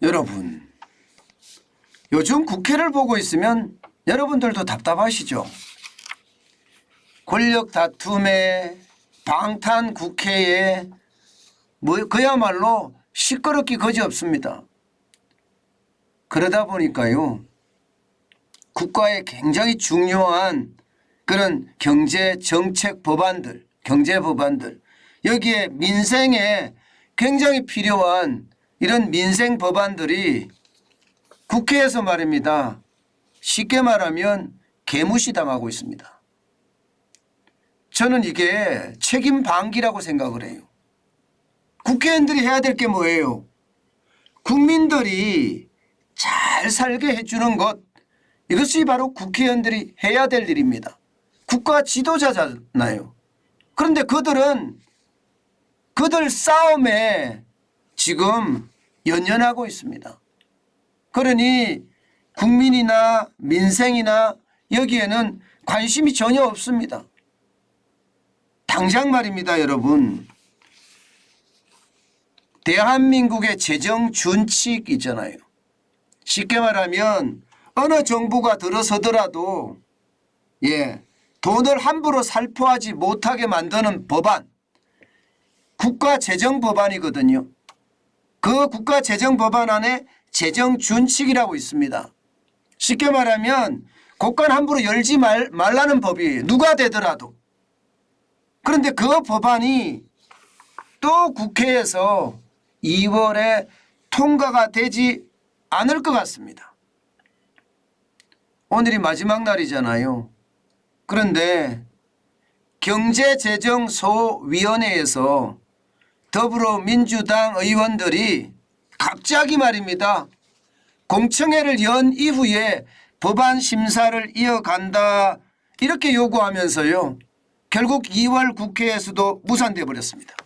여러분, 요즘 국회를 보고 있으면 여러분들도 답답하시죠? 권력 다툼에 방탄 국회에 그야말로 시끄럽기 거지없습니다. 그러다 보니까요, 국가에 굉장히 중요한 그런 경제 정책 법안들, 경제 법안들, 여기에 민생에 굉장히 필요한 이런 민생 법안들이 국회에서 말입니다. 쉽게 말하면 개무시당하고 있습니다. 저는 이게 책임 방기라고 생각을 해요. 국회의원들이 해야 될 게 뭐예요? 국민들이 잘 살게 해주는 것, 이것이 바로 국회의원들이 해야 될 일입니다. 국가 지도자잖아요. 그런데 그들 싸움에 지금 연연하고 있습니다. 그러니 국민이나 민생이나 여기에는 관심이 전혀 없습니다. 당장 말입니다, 여러분. 대한민국의 재정 준칙 있잖아요. 쉽게 말하면 어느 정부가 들어서더라도 돈을 함부로 살포하지 못하게 만드는 법안, 국가재정법안이거든요. 그 국가재정법안 안에 재정준칙이라고 있습니다. 쉽게 말하면 국가는 함부로 열지 말라는 법이에요. 누가 되더라도. 그런데 그 법안이 또 국회에서 2월에 통과가 되지 않을 것 같습니다. 오늘이 마지막 날이잖아요. 그런데 경제재정소위원회에서 더불어민주당 의원들이 갑자기 말입니다. 공청회를 연 이후에 법안 심사를 이어간다 이렇게 요구하면서요. 결국 2월 국회에서도 무산돼 버렸습니다.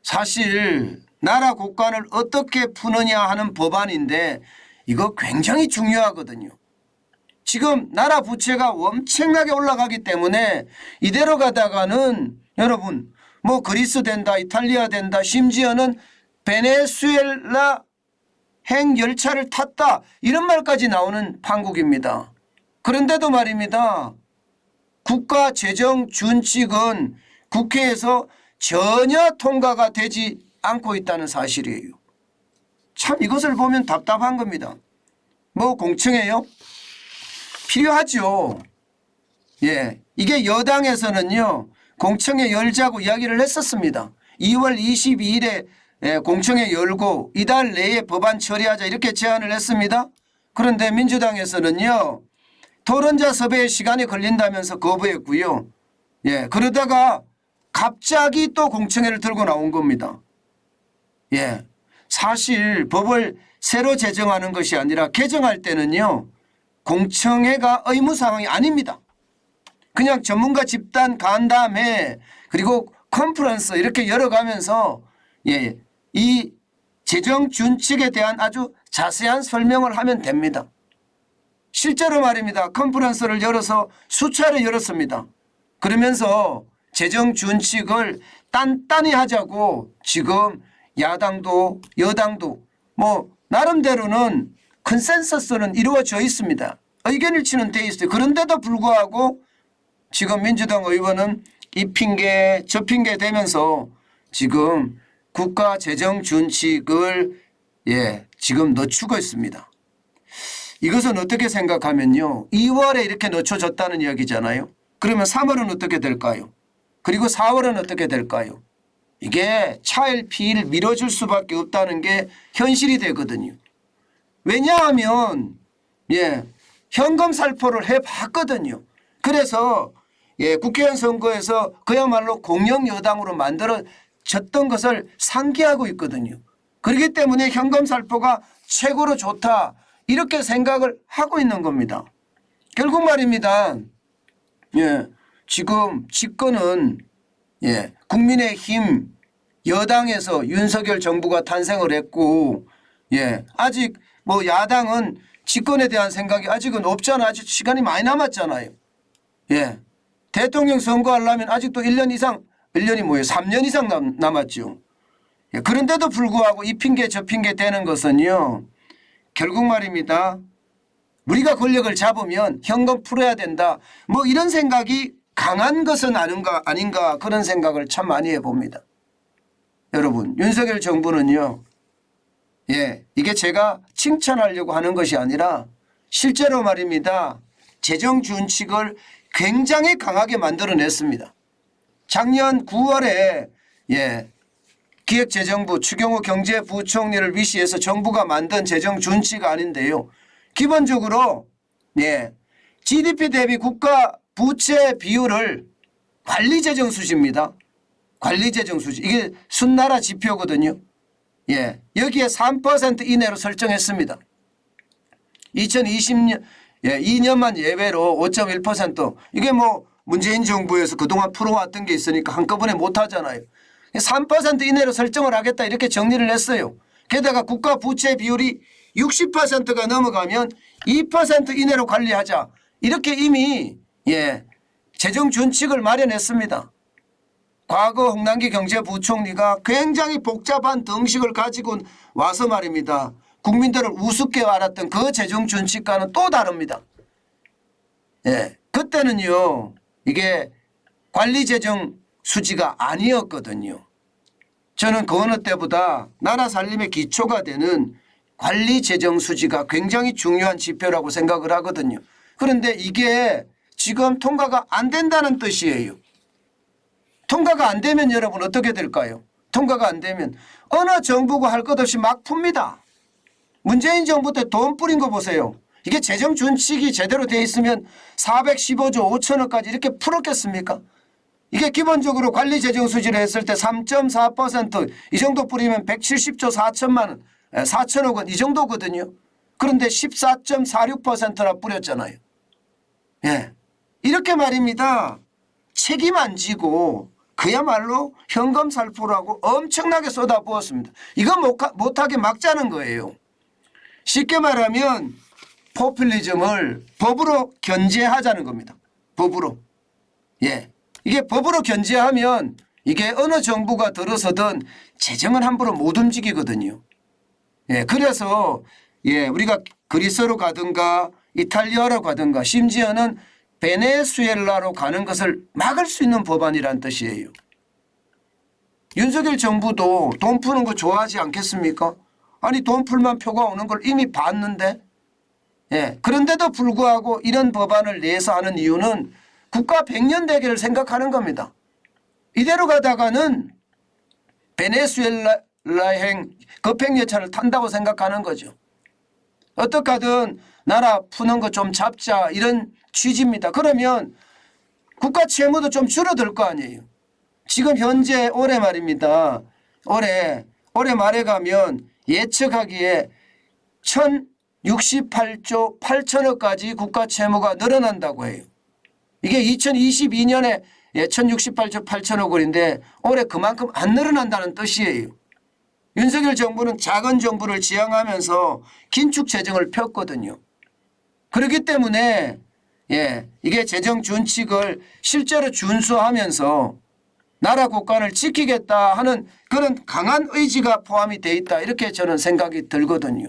사실 나라 국간을 어떻게 푸느냐 하는 법안인데 이거 굉장히 중요하거든요. 지금 나라 부채가 엄청나게 올라가기 때문에 이대로 가다가는 여러분 그리스 된다, 이탈리아 된다, 심지어는 베네수엘라 핵열차를 탔다 이런 말까지 나오는 판국입니다. 그런데도 말입니다. 국가재정준칙은 국회에서 전혀 통과가 되지 않고 있다는 사실이에요. 참 이것을 보면 답답한 겁니다. 공청회요? 필요하죠. 이게 여당에서는요. 공청회 열자고 이야기를 했었습니다. 2월 22일에 공청회 열고 이달 내에 법안 처리하자 이렇게 제안을 했습니다. 그런데 민주당에서는요. 토론자 섭외에 시간이 걸린다면서 거부했고요. 그러다가 갑자기 또 공청회를 들고 나온 겁니다. 사실 법을 새로 제정하는 것이 아니라 개정할 때는요. 공청회가 의무 사항이 아닙니다. 그냥 전문가 집단 간 다음에 그리고 컨퍼런스 이렇게 열어가면서 이 재정 준칙에 대한 아주 자세한 설명을 하면 됩니다. 실제로 말입니다. 컨퍼런스를 열어서 수차례 열었습니다. 그러면서 재정 준칙을 단단히 하자고 지금 야당도 여당도 나름대로는 컨센서스는 이루어져 있습니다. 의견 일치는 돼 있어요. 그런데도 불구하고 지금 민주당 의원은 이 핑계 저 핑계 대면서 지금 국가재정준칙을 지금 늦추고 있습니다. 이것은 어떻게 생각하면요. 2월에 이렇게 늦춰졌다는 이야기잖아요. 그러면 3월은 어떻게 될까요? 그리고 4월은 어떻게 될까요? 이게 차일피일 미뤄질 수밖에 없다는 게 현실이 되거든요. 왜냐하면 현금 살포를 해봤거든요. 그래서 국회의원 선거에서 그야말로 공영 여당으로 만들어졌던 것을 상기하고 있거든요. 그렇기 때문에 현금 살포가 최고로 좋다 이렇게 생각을 하고 있는 겁니다. 결국 말입니다. 지금 집권은 국민의힘 여당에서 윤석열 정부가 탄생을 했고 아직 야당은 집권에 대한 생각이 아직은 없잖아. 아직 시간이 많이 남았잖아요. 대통령 선거하려면 아직도 1년 이상 1년이 3년 이상 남았죠. 예, 그런데도 불구하고 이 핑계 저 핑계 대는 것은요. 결국 말입니다. 우리가 권력을 잡으면 현금 풀어야 된다. 뭐 이런 생각이 강한 것은 아닌가 그런 생각을 참 많이 해봅니다. 여러분 윤석열 정부는요. 예, 이게 제가 칭찬하려고 하는 것이 아니라 실제로 말입니다. 재정 준칙을 굉장히 강하게 만들어냈습니다. 작년 9월에 예, 기획재정부 추경호 경제부총리를 위시해서 정부가 만든 재정 준칙 아닌데요. 기본적으로 예, GDP 대비 국가 부채 비율을 관리재정 수지입니다. 관리재정 수지. 이게 순나라 지표거든요. 예, 여기에 3% 이내로 설정했습니다. 2020년 예, 2년만 예외로 5.1% 이게 뭐 문재인 정부에서 그동안 풀어왔던 게 있으니까 한꺼번에 못하잖아요. 3% 이내로 설정을 하겠다 이렇게 정리를 했어요. 게다가 국가 부채 비율이 60%가 넘어가면 2% 이내로 관리하자 이렇게 이미 예, 재정 준칙을 마련했습니다. 과거 홍남기 경제부총리가 굉장히 복잡한 등식을 가지고 와서 말입니다. 국민들을 우습게 알았던 그 재정 준칙과는 또 다릅니다. 예, 그때는요. 이게 관리재정 수지가 아니었거든요. 저는 그 어느 때보다 나라 살림의 기초가 되는 관리재정 수지가 굉장히 중요한 지표라고 생각을 하거든요. 그런데 이게 지금 통과가 안 된다는 뜻이에요. 통과가 안 되면 여러분 어떻게 될까요? 통과가 안 되면 어느 정부가 할 것 없이 막 풉니다. 문재인 정부 때 돈 뿌린 거 보세요. 이게 재정 준칙이 제대로 돼 있으면 415조 5천억까지 이렇게 풀었겠습니까? 이게 기본적으로 관리재정 수지를 했을 때 3.4% 이 정도 뿌리면 170조 4천만 원, 4천억 원 이 정도거든요. 그런데 14.46%나 뿌렸잖아요. 예, 이렇게 말입니다. 책임 안 지고 그야말로 현금 살포라고 엄청나게 쏟아부었습니다. 이거 못하게 막자는 거예요. 쉽게 말하면 포퓰리즘을 법으로 견제하자는 겁니다. 법으로. 예, 이게 법으로 견제하면 이게 어느 정부가 들어서든 재정은 함부로 못 움직이거든요. 예, 그래서 예, 우리가 그리스로 가든가 이탈리아로 가든가 심지어는 베네수엘라로 가는 것을 막을 수 있는 법안이란 뜻이에요. 윤석열 정부도 돈 푸는 거 좋아하지 않겠습니까? 아니 돈 풀만 표가 오는 걸 이미 봤는데 예, 그런데도 불구하고 이런 법안을 내서 하는 이유는 국가 100년 대계를 생각하는 겁니다. 이대로 가다가는 베네수엘라행 급행열차를 탄다고 생각하는 거죠. 어떻게 하든 나라 푸는 거 좀 잡자 이런 취지입니다. 그러면 국가 채무도 좀 줄어들 거 아니에요. 지금 현재 올해 말입니다. 올해 말에 가면 예측하기에 1068조 8천억까지 국가 채무가 늘어난다고 해요. 이게 2022년에 1068조 8천억 원인데 올해 그만큼 안 늘어난다는 뜻이에요. 윤석열 정부는 작은 정부를 지향하면서 긴축 재정을 폈거든요. 그렇기 때문에 예, 이게 재정 준칙을 실제로 준수하면서 나라 국간을 지키겠다 하는 그런 강한 의지가 포함이 돼 있다 이렇게 저는 생각이 들거든요.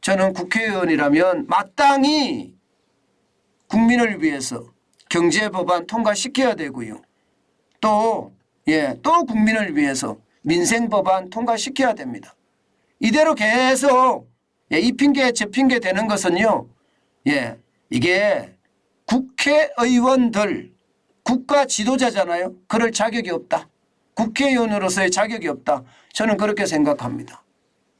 저는 국회의원이라면 마땅히 국민을 위해서 경제법안 통과시켜야 되고요. 또 국민을 위해서 민생법안 통과시켜야 됩니다. 이대로 계속 이 핑계 저 핑계 되는 것은요. 이게 국회의원들 국가 지도자잖아요. 그럴 자격이 없다. 국회의원으로서의 자격이 없다. 저는 그렇게 생각합니다.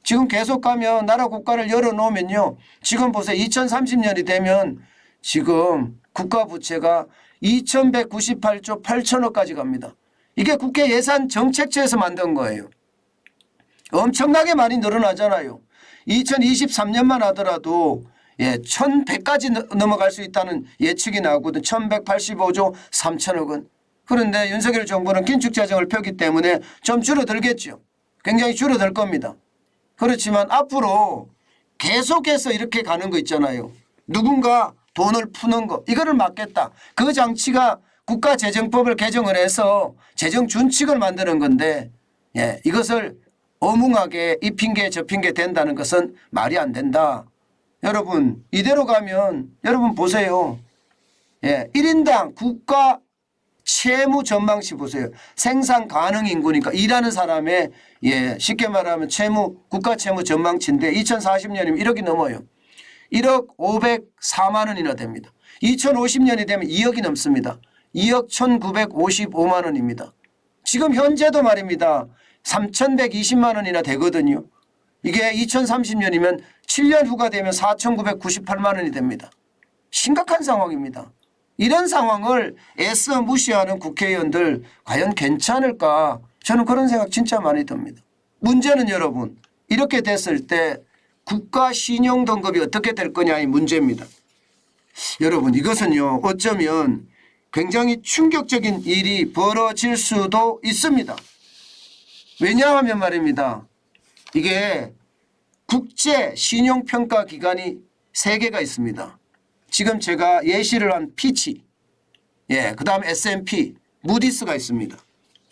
지금 계속 가면 나라 국가를 열어놓으면요. 지금 보세요. 2030년이 되면 지금 국가 부채가 2198조 8천억까지 갑니다. 이게 국회 예산 정책처에서 만든 거예요. 엄청나게 많이 늘어나잖아요. 2023년만 하더라도 1100까지 넘어갈 수 있다는 예측이 나오거든. 1185조 3천억 원. 그런데 윤석열 정부는 긴축재정을 펴기 때문에 좀 줄어들겠죠. 굉장히 줄어들 겁니다. 그렇지만 앞으로 계속해서 이렇게 가는 거 있잖아요. 누군가 돈을 푸는 거 이거를 막겠다. 그 장치가 국가재정법을 개정을 해서 재정 준칙을 만드는 건데 이것을 어뭉하게 이 핑계 저 핑계 된다는 것은 말이 안 된다. 여러분 이대로 가면 여러분 보세요. 1인당 국가 채무 전망치 보세요. 생산 가능 인구니까 일하는 사람의 쉽게 말하면 국가 채무 전망치인데 2040년이면 1억이 넘어요. 1억 504만 원이나 됩니다. 2050년이 되면 2억이 넘습니다. 2억 1955만 원입니다. 지금 현재도 말입니다. 3,120만 원이나 되거든요. 이게 2030년이면 7년 후가 되면 4,998만 원이 됩니다. 심각한 상황입니다. 이런 상황을 애써 무시하는 국회의원들 과연 괜찮을까? 저는 그런 생각 진짜 많이 듭니다. 문제는 여러분 이렇게 됐을 때 국가 신용 등급이 어떻게 될 거냐의 문제입니다. 여러분 이것은요 어쩌면 굉장히 충격적인 일이 벌어질 수도 있습니다. 왜냐하면 말입니다. 이게 국제 신용평가 기관이 3개가 있습니다. 지금 제가 예시를 한 피치, 그다음에 S&P, 무디스가 있습니다.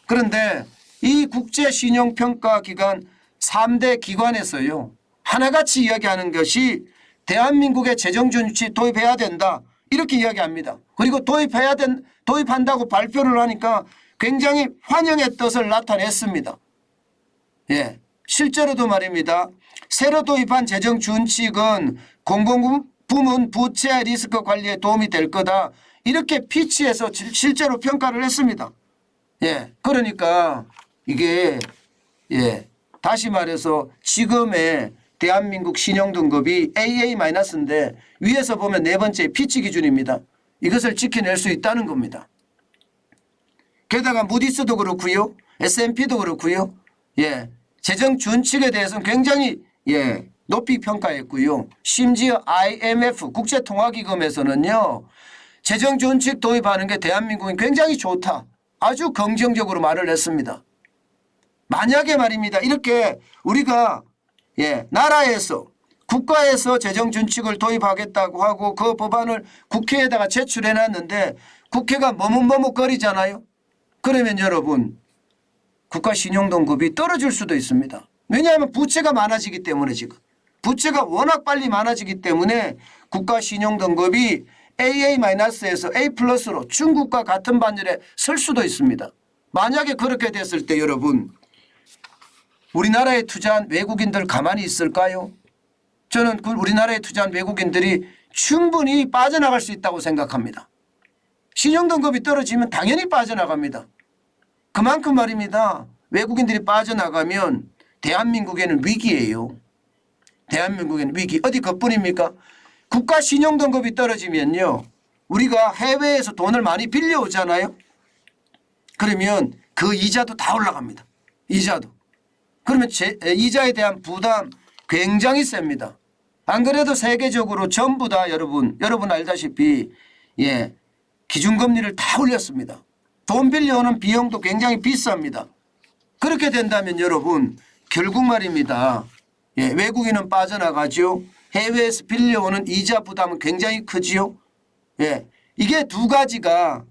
그런데 이 국제 신용평가 기관 3대 기관에서요. 하나같이 이야기하는 것이 대한민국의 재정준칙 도입해야 된다. 이렇게 이야기합니다. 그리고 도입한다고 발표를 하니까 굉장히 환영의 뜻을 나타냈습니다. 실제로도 말입니다. 새로 도입한 재정준칙은 공공부문 부채 리스크 관리에 도움이 될 거다. 이렇게 피치에서 실제로 평가를 했습니다. 그러니까 이게 다시 말해서 지금의 대한민국 신용등급이 AA-인데 위에서 보면 4번째 피치 기준입니다. 이것을 지켜낼 수 있다는 겁니다. 게다가 무디스도 그렇고요. S&P도 그렇고요. 재정 준칙에 대해서는 굉장히 높이 평가했고요. 심지어 IMF 국제통화기금에서는요. 재정 준칙 도입하는 게 대한민국이 굉장히 좋다. 아주 긍정적으로 말을 했습니다. 만약에 말입니다. 이렇게 우리가 나라에서 국가에서 재정 준칙을 도입하겠다고 하고 그 법안을 국회에다가 제출해 놨는데 국회가 머뭇머뭇거리잖아요. 그러면 여러분 국가 신용등급이 떨어질 수도 있습니다. 왜냐하면 부채가 많아지기 때문에 지금. 부채가 워낙 빨리 많아지기 때문에 국가 신용등급이 AA-에서 A+로 중국과 같은 반열에 설 수도 있습니다. 만약에 그렇게 됐을 때 여러분 우리나라에 투자한 외국인들 가만히 있을까요? 저는 우리나라에 투자한 외국인들이 충분히 빠져나갈 수 있다고 생각합니다. 신용등급이 떨어지면 당연히 빠져나갑니다. 그만큼 말입니다. 외국인들이 빠져나가면 대한민국에는 위기예요. 대한민국에는 위기. 어디 그뿐입니까? 국가 신용등급이 떨어지면요. 우리가 해외에서 돈을 많이 빌려오잖아요. 그러면 그 이자도 다 올라갑니다. 이자도. 그러면 이자에 대한 부담 굉장히 셉니다. 안 그래도 세계적으로 전부 다 여러분 알다시피 기준금리를 다 올렸습니다. 돈 빌려오는 비용도 굉장히 비쌉니다. 그렇게 된다면 여러분 결국 말입니다. 외국인은 빠져나가죠. 해외에서 빌려오는 이자 부담은 굉장히 크지요. 이게 두 가지가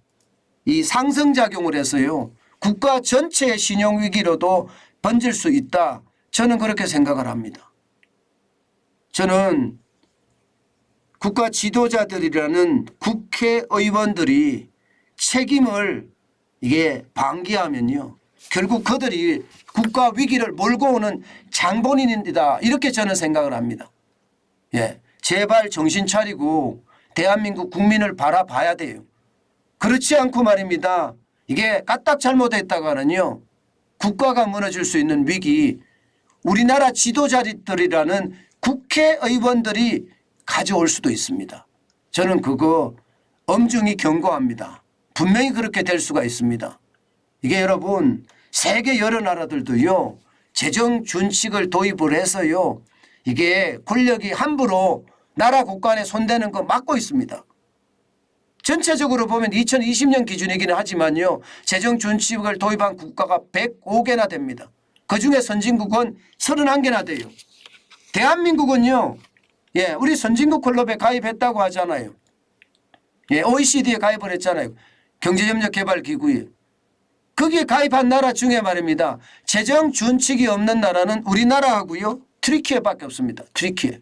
이 상승작용을 해서요. 국가 전체의 신용위기로도 번질 수 있다. 저는 그렇게 생각을 합니다. 저는 국가 지도자들이라는 국회의원들이 책임을 이게 방기하면요. 결국 그들이 국가 위기를 몰고 오는 장본인이다. 이렇게 저는 생각을 합니다. 제발 정신 차리고 대한민국 국민을 바라봐야 돼요. 그렇지 않고 말입니다. 이게 까딱 잘못했다가는요. 국가가 무너질 수 있는 위기 우리나라 지도자들이라는 국회의원들이 가져올 수도 있습니다. 저는 그거 엄중히 경고합니다. 분명히 그렇게 될 수가 있습니다. 이게 여러분 세계 여러 나라들도요. 재정 준칙을 도입을 해서요. 이게 권력이 함부로 나라 국간에 손대는 거 막고 있습니다. 전체적으로 보면 2020년 기준이기는 하지만요. 재정 준칙을 도입한 국가가 105개나 됩니다. 그중에 선진국은 31개나 돼요. 대한민국은요. 우리 선진국 클럽에 가입했다고 하잖아요. OECD에 가입을 했잖아요. 경제협력개발기구에. 거기에 가입한 나라 중에 말입니다. 재정 준칙이 없는 나라는 우리나라하고요. 트리키에밖에 없습니다. 트리키에.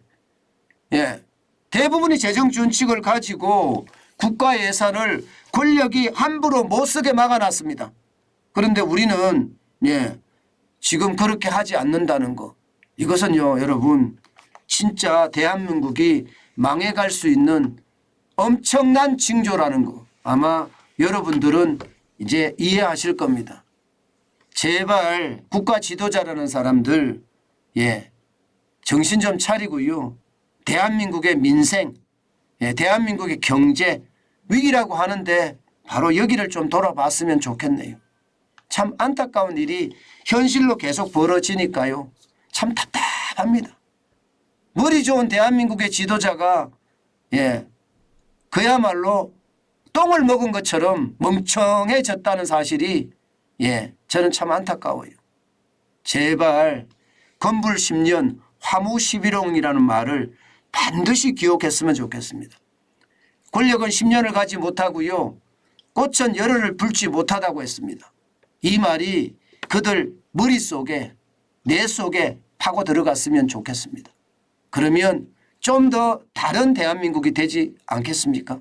예. 대부분이 재정 준칙을 가지고 국가 예산을 권력이 함부로 못 쓰게 막아놨습니다. 그런데 우리는 예. 지금 그렇게 하지 않는다는 거. 이것은요, 여러분, 진짜 대한민국이 망해갈 수 있는 엄청난 징조라는 거. 아마 여러분들은 이제 이해하실 겁니다. 제발 국가 지도자라는 사람들, 예, 정신 좀 차리고요. 대한민국의 민생, 예, 대한민국의 경제 위기라고 하는데 바로 여기를 좀 돌아봤으면 좋겠네요. 참 안타까운 일이 현실로 계속 벌어지니까요. 참 답답합니다. 머리 좋은 대한민국의 지도자가 예, 그야말로 똥을 먹은 것처럼 멍청해졌다는 사실이 예, 저는 참 안타까워요. 제발 건불 10년 화무 11홍이라는 말을 반드시 기억했으면 좋겠습니다. 권력은 10년을 가지 못하고요. 꽃은 열흘을 불지 못하다고 했습니다. 이 말이 그들 머릿속에 뇌 속에 파고 들어갔으면 좋겠습니다. 그러면 좀 더 다른 대한민국이 되지 않겠습니까?